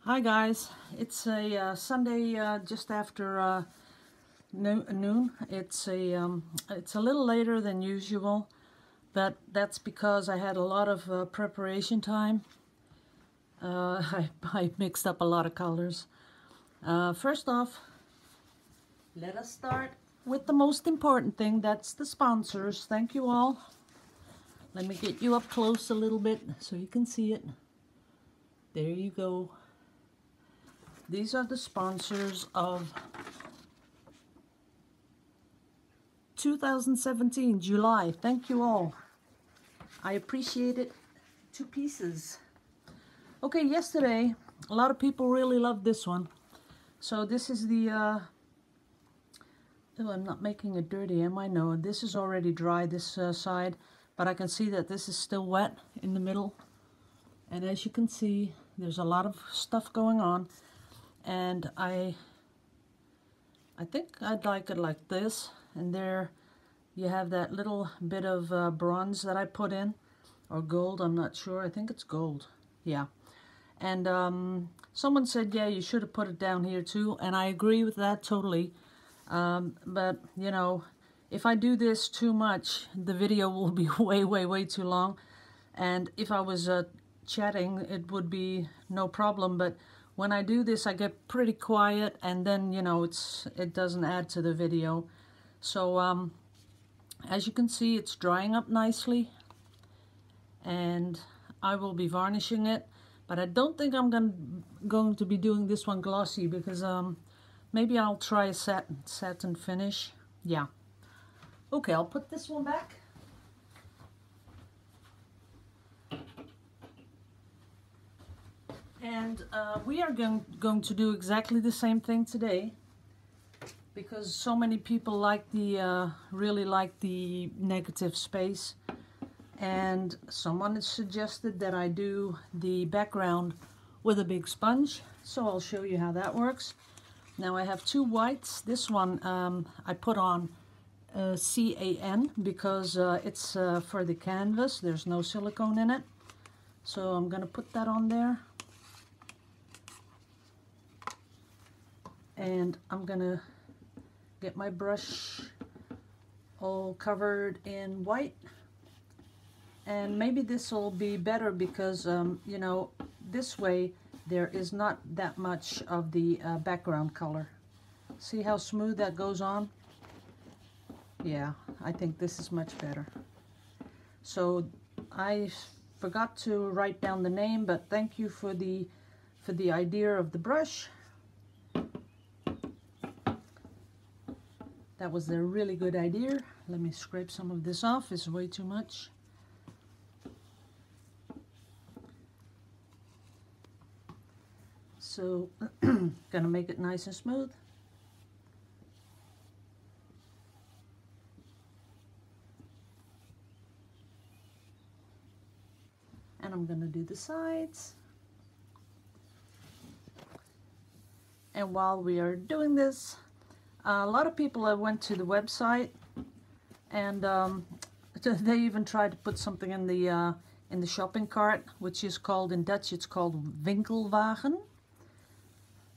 Hi guys, it's a Sunday just after noon. It's a little later than usual, but that's because I had a lot of preparation time. I mixed up a lot of colors. First off, let us start with the most important thing. That's the sponsors. Thank you all. Let me get you up close a little bit so you can see it. There you go. These are the sponsors of 2017, July. Thank you all. I appreciate it to pieces. Okay, yesterday, a lot of people really loved this one. So this is the, oh, I'm not making it dirty, am I? No, this is already dry, this side, but I can see that this is still wet in the middle. And as you can see, there's a lot of stuff going on. And I think I'd like it like this, and there you have that little bit of bronze that I put in, or gold, I'm not sure. I think it's gold, yeah. And someone said, yeah, you should have put it down here too, and I agree with that totally. But you know, if I do this too much, the video will be way too long, and if I was chatting, it would be no problem. But when I do this, I get pretty quiet, and then, you know, it doesn't add to the video. So as you can see, it's drying up nicely, and I will be varnishing it. But I don't think I'm going to be doing this one glossy, because maybe I'll try a satin finish. Yeah. Okay, I'll put this one back. And we are going to do exactly the same thing today, because so many people like really like the negative space, and someone has suggested that I do the background with a big sponge. So I'll show you how that works. Now I have two whites. This one I put on CAN because it's for the canvas. There's no silicone in it, so I'm gonna put that on there. And I'm gonna get my brush all covered in white, and maybe this will be better because you know, this way there is not that much of the background color. See how smooth that goes on? Yeah, I think this is much better. So I forgot to write down the name, but thank you for the idea of the brush. That was a really good idea. Let me scrape some of this off. It's way too much. So, gonna make it nice and smooth. And I'm gonna do the sides. And while we are doing this, a lot of people went to the website, and they even tried to put something in the shopping cart, which is called, in Dutch, it's called winkelwagen.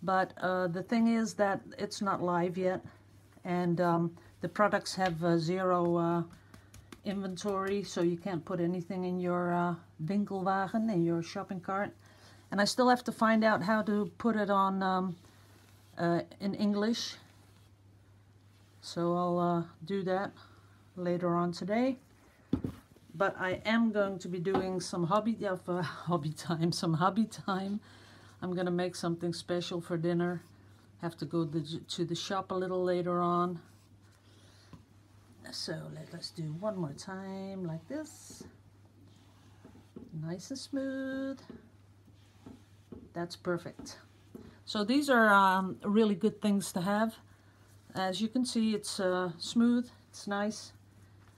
But the thing is that it's not live yet, and the products have zero inventory, so you can't put anything in your winkelwagen, in your shopping cart. And I still have to find out how to put it on in English. So I'll do that later on today. But I am going to be doing some hobby time. I'm going to make something special for dinner. Have to go to the shop a little later on. So let's do one more time like this. Nice and smooth. That's perfect. So these are really good things to have. As you can see, it's smooth, it's nice,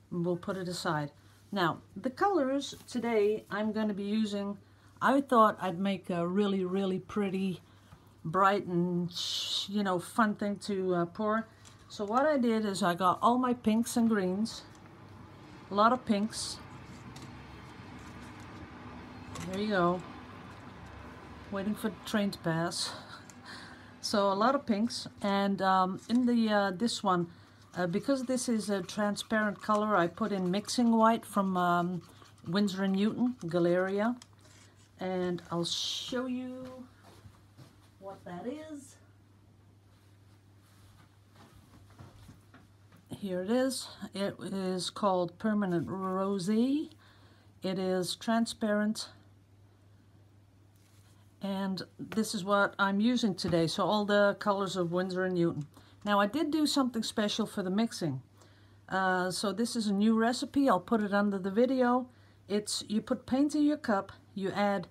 and we'll put it aside. Now, the colors today I'm going to be using, I thought I'd make a really pretty, bright and, you know, fun thing to pour. So what I did is I got all my pinks and greens, a lot of pinks. There you go. waiting for the train to pass. So a lot of pinks, and in the this one, because this is a transparent color, I put in mixing white from Winsor & Newton, Galeria, and I'll show you what that is. Here it is. It is called Permanent Rosé. It is transparent, and this is what I'm using today. So all the colors of Winsor & Newton. Now I did do something special for the mixing. So this is a new recipe. I'll put it under the video. It's, you put paint in your cup, you add,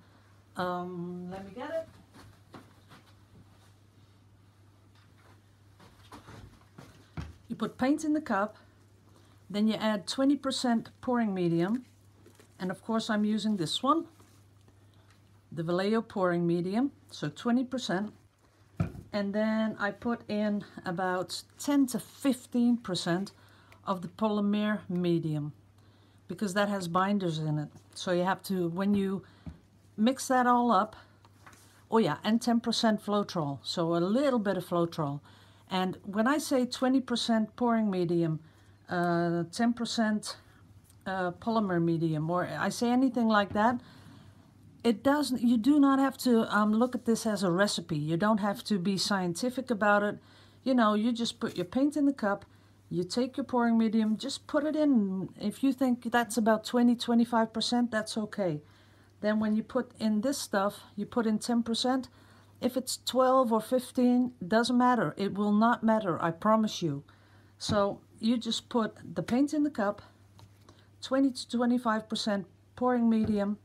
let me get it. You put paint in the cup, then you add 20% pouring medium, and of course I'm using this one, the Vallejo pouring medium, so 20%, and then I put in about 10 to 15% of the polymer medium, because that has binders in it. So you have to, when you mix that all up, oh yeah, and 10% floetrol, so a little bit of floetrol. And when I say 20% pouring medium, 10% polymer medium, or I say anything like that, it doesn't, you do not have to look at this as a recipe. You don't have to be scientific about it. You know, you just put your paint in the cup, you take your pouring medium, just put it in. If you think that's about 20-25%, that's okay. Then when you put in this stuff, you put in 10%. If it's 12 or 15, doesn't matter. It will not matter, I promise you. So you just put the paint in the cup, 20 to 25% pouring medium,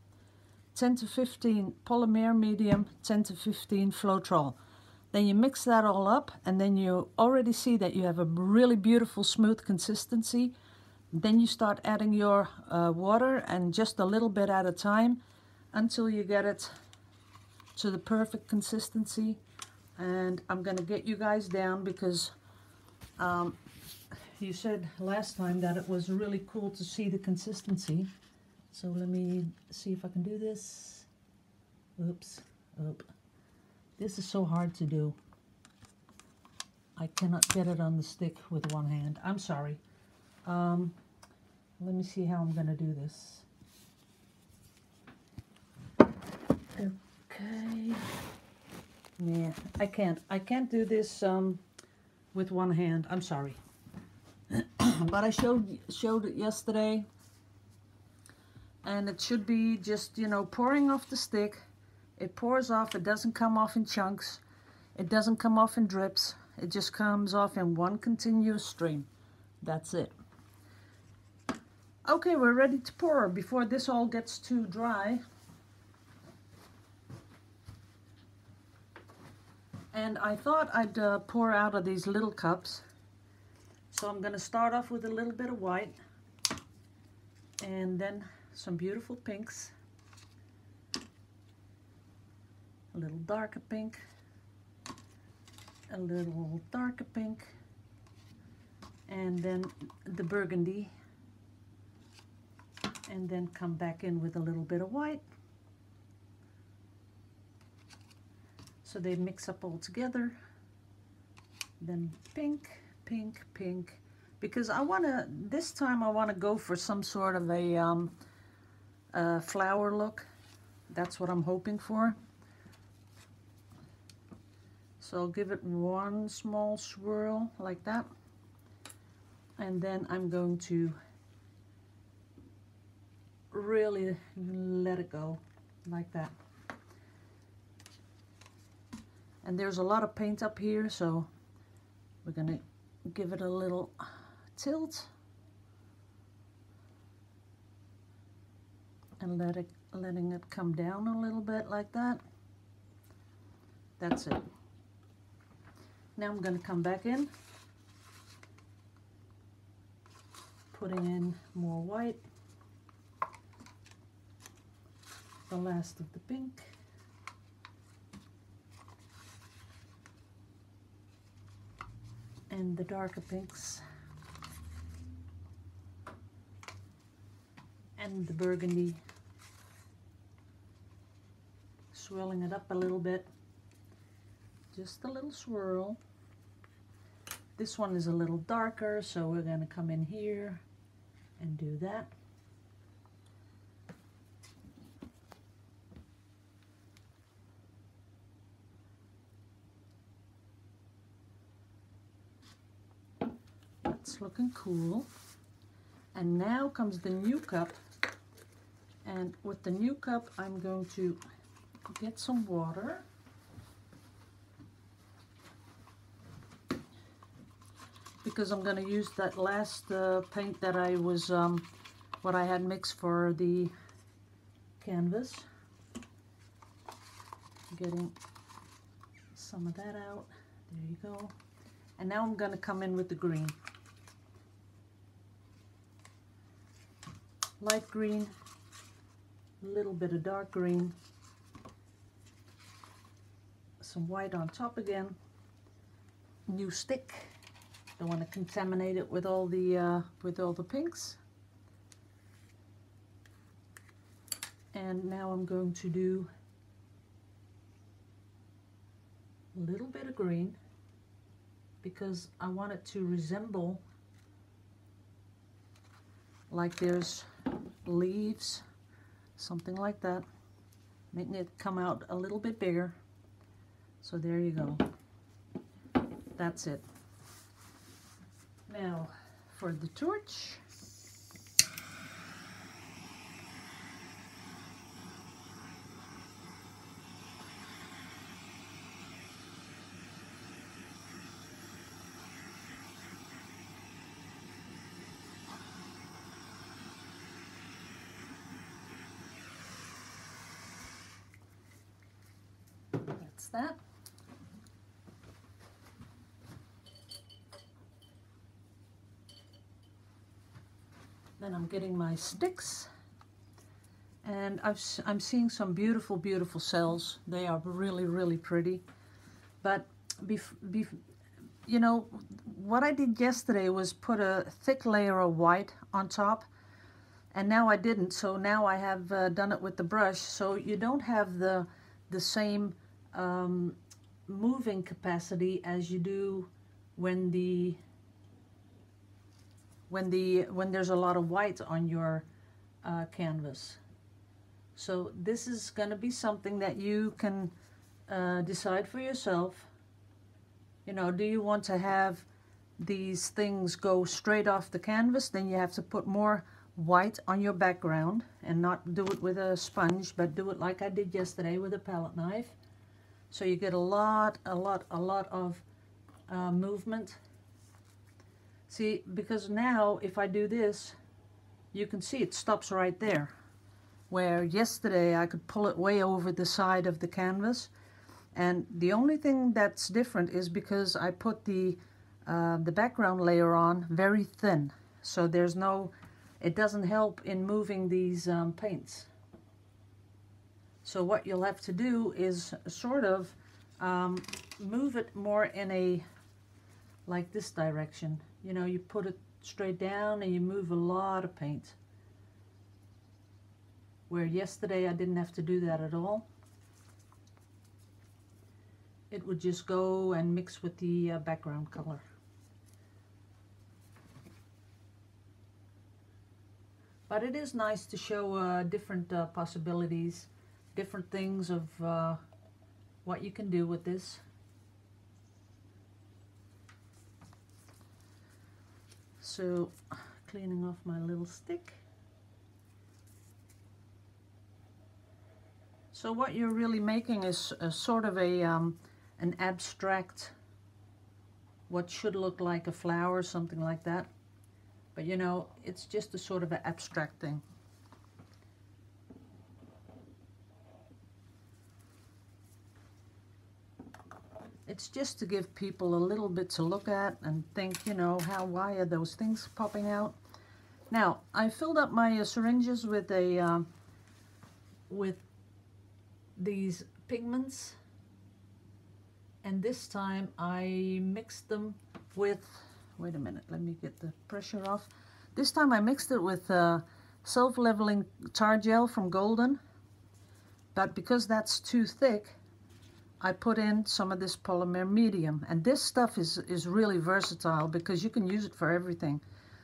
10 to 15 polymer medium, 10 to 15 floetrol. Then you mix that all up, and then you already see that you have a really beautiful smooth consistency. Then you start adding your water, and just a little bit at a time until you get it to the perfect consistency. And I'm gonna get you guys down because you said last time that it was really cool to see the consistency. So let me see if I can do this. Oops. Oop. This is so hard to do. I cannot get it on the stick with one hand. I'm sorry. Let me see how I'm gonna do this. Okay. Yeah, I can't do this with one hand. I'm sorry. But I showed it yesterday, and it should be just, you know, pouring off the stick. It pours off. It doesn't come off in chunks. It doesn't come off in drips. It just comes off in one continuous stream. That's it. Okay, we're ready to pour before this all gets too dry. And I thought I'd pour out of these little cups. So I'm going to start off with a little bit of white, and then some beautiful pinks, a little darker pink, a little darker pink, and then the burgundy, and then come back in with a little bit of white. So they mix up all together. Then pink, pink, pink, because I want to, this time I want to go for some sort of a flower look. That's what I'm hoping for. So I'll give it one small swirl like that, and then I'm going to really let it go like that. And there's a lot of paint up here, so we're gonna give it a little tilt and letting it come down a little bit like that. That's it. Now I'm gonna come back in, putting in more white, the last of the pink, and the darker pinks, and the burgundy, swirling it up a little bit. Just a little swirl. This one is a little darker, so we're going to come in here and do that. That's looking cool. And now comes the new cup. And with the new cup, I'm going to get some water. Because I'm going to use that last paint that I was, what I had mixed for the canvas. Getting some of that out. There you go. And now I'm going to come in with the green. Light green, a little bit of dark green, some white on top again, new stick. Don't want to contaminate it with all the pinks. And now I'm going to do a little bit of green because I want it to resemble like there's leaves, something like that, making it come out a little bit bigger. So there you go. That's it. Now for the torch. That's that. Then I'm getting my sticks, and I'm seeing some beautiful, beautiful cells. They are really, really pretty. But you know, what I did yesterday was put a thick layer of white on top, and now I didn't. So now I have done it with the brush. So you don't have the same moving capacity as you do when there's a lot of white on your canvas. So this is going to be something that you can decide for yourself. You know, do you want to have these things go straight off the canvas? Then you have to put more white on your background and not do it with a sponge, but do it like I did yesterday with a palette knife. So you get a lot of movement. See, because now if I do this, you can see it stops right there. Where yesterday I could pull it way over the side of the canvas. And the only thing that's different is because I put the background layer on very thin. So there's no, it doesn't help in moving these paints. So what you'll have to do is sort of move it more in a, like this direction. You know, you put it straight down and you move a lot of paint. Where yesterday I didn't have to do that at all. It would just go and mix with the background color. But it is nice to show different possibilities, different things of what you can do with this. So, cleaning off my little stick. So what you're really making is a sort of a an abstract, what should look like a flower, something like that. But you know, it's just a sort of an abstract thing. It's just to give people a little bit to look at and think, you know, why are those things popping out? Now, I filled up my syringes with a with these pigments, and this time I mixed them with, wait a minute, let me get the pressure off. This time I mixed it with self-leveling tar gel from Golden, but because that's too thick, I put in some of this polymer medium. And this stuff is really versatile because you can use it for everything.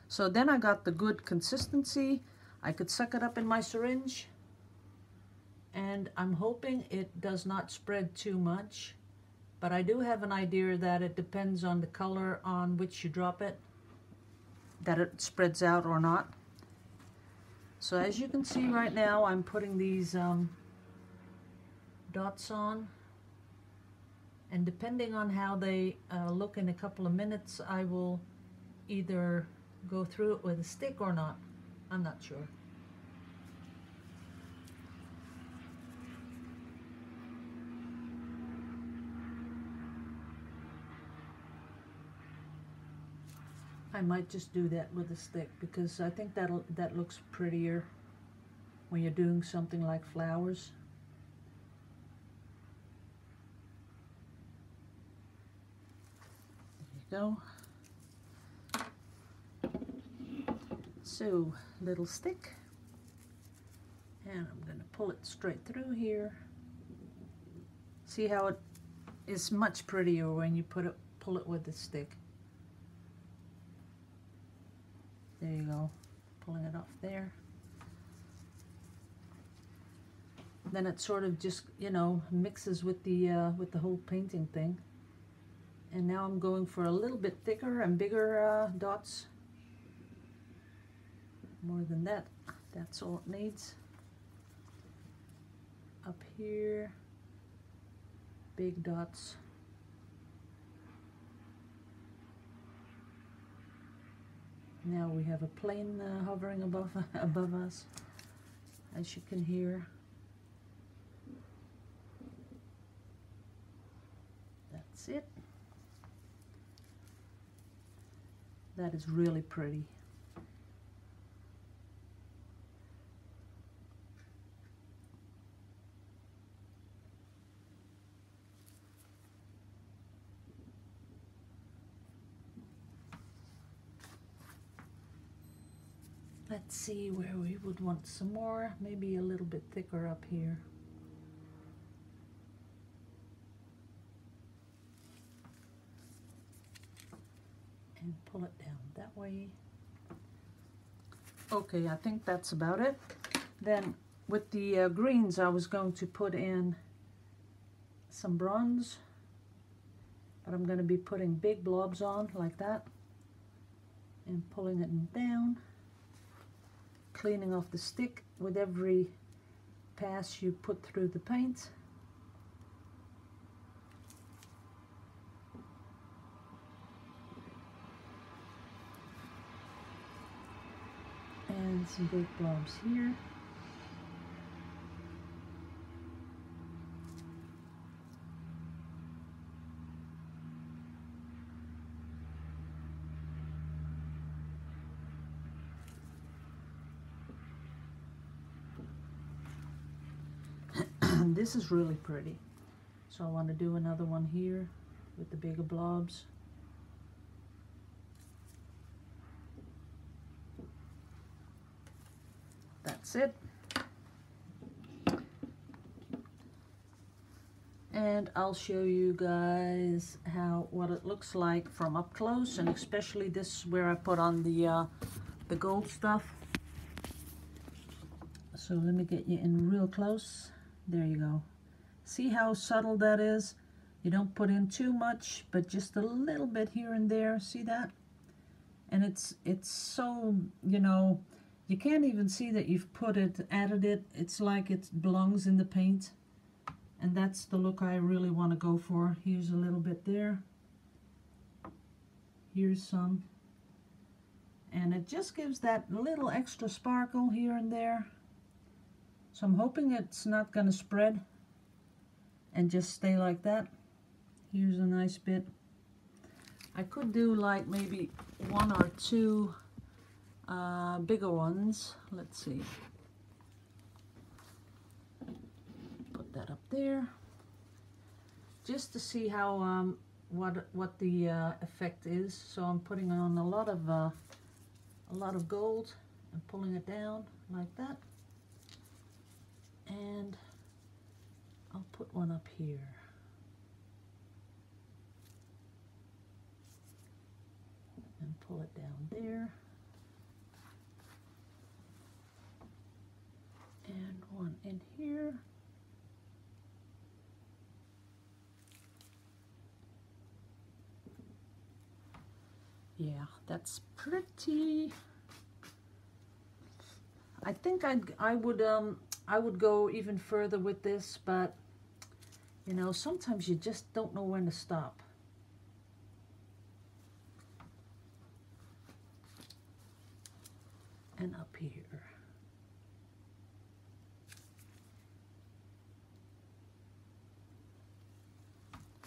So then I got the good consistency. I could suck it up in my syringe. And I'm hoping it does not spread too much. But I do have an idea that it depends on the color on which you drop it, that it spreads out or not. So as you can see right now, I'm putting these dots on. And depending on how they look in a couple of minutes, I will either go through it with a stick or not. I'm not sure. I might just do that with a stick because I think that looks prettier when you're doing something like flowers. There you go. So, little stick, and I'm going to pull it straight through here. See how it is much prettier when you pull it with the stick. There you go, pulling it off there. Then it sort of just, you know, mixes with the whole painting thing. And now I'm going for a little bit thicker and bigger dots. More than that, that's all it needs. Up here, big dots. Now we have a plane hovering above us, as you can hear. That's it. That is really pretty. Let's see where we would want some more, maybe a little bit thicker up here. And pull it down that way. Okay, I think that's about it. Then with the greens, I was going to put in some bronze, but I'm going to be putting big blobs on like that and pulling it down. Cleaning off the stick with every pass you put through the paint. And some big blobs here. This is really pretty, so I want to do another one here with the bigger blobs. That's it. And I'll show you guys what it looks like from up close, and especially this where I put on the gold stuff. So let me get you in real close. There you go. See how subtle that is? You don't put in too much, but just a little bit here and there. See that? And it's so, you know, you can't even see that you've added it. It's like it belongs in the paint. And that's the look I really want to go for. Here's a little bit there. Here's some. And it just gives that little extra sparkle here and there. So I'm hoping it's not going to spread and just stay like that. Here's a nice bit. I could do like maybe one or two bigger ones. Let's see. Put that up there. Just to see how what the effect is. So I'm putting on a lot of gold and pulling it down like that. And I'll put one up here. And pull it down there. And one in here. Yeah, that's pretty. I think I would go even further with this, but you know, sometimes you just don't know when to stop. And up here.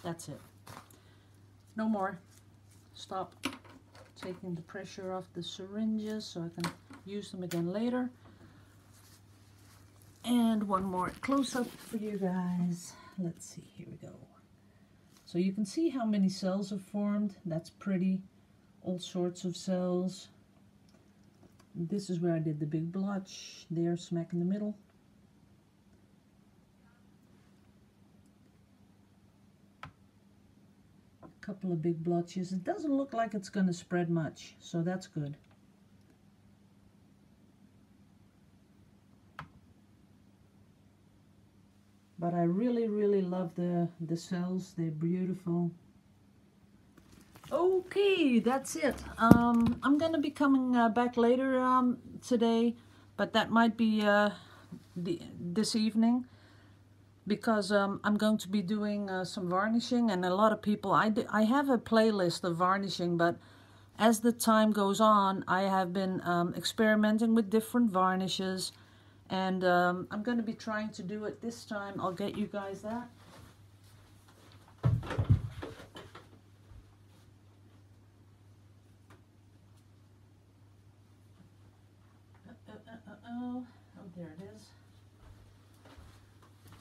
That's it. No more. Stop. Taking the pressure off the syringes so I can use them again later. And one more close-up for you guys. Let's see, here we go. So you can see how many cells have formed. That's pretty. All sorts of cells. This is where I did the big blotch. There, smack in the middle. Couple of big blotches. It doesn't look like it's going to spread much, so that's good. But I really love the cells. They're beautiful. Okay, that's it. I'm going to be coming back later today, but that might be this evening. Because I'm going to be doing some varnishing, and a lot of people, I have a playlist of varnishing, but as the time goes on, I have been experimenting with different varnishes, and I'm going to be trying to do it this time. I'll get you guys that. Oh, there it is.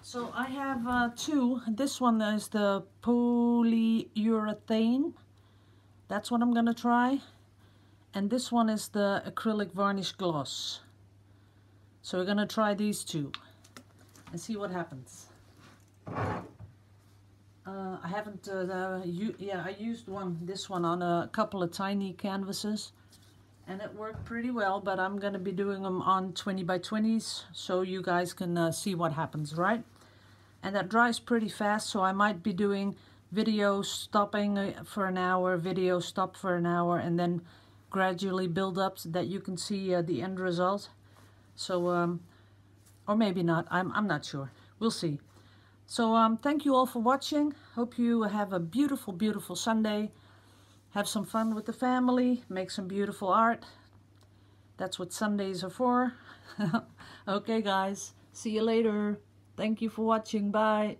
So I have two. This one is the polyurethane. That's what I'm going to try. And this one is the acrylic varnish gloss. So we're going to try these two and see what happens. I haven't, I used this one on a couple of tiny canvases. And it worked pretty well, but I'm going to be doing them on 20 by 20s so you guys can see what happens, right? And that dries pretty fast, so I might be doing video stopping for an hour, video stop for an hour, and then gradually build up so that you can see the end result. So, or maybe not, I'm not sure. We'll see. So thank you all for watching. Hope you have a beautiful, beautiful Sunday. Have some fun with the family. Make some beautiful art. That's what Sundays are for. Okay, guys. See you later. Thank you for watching. Bye.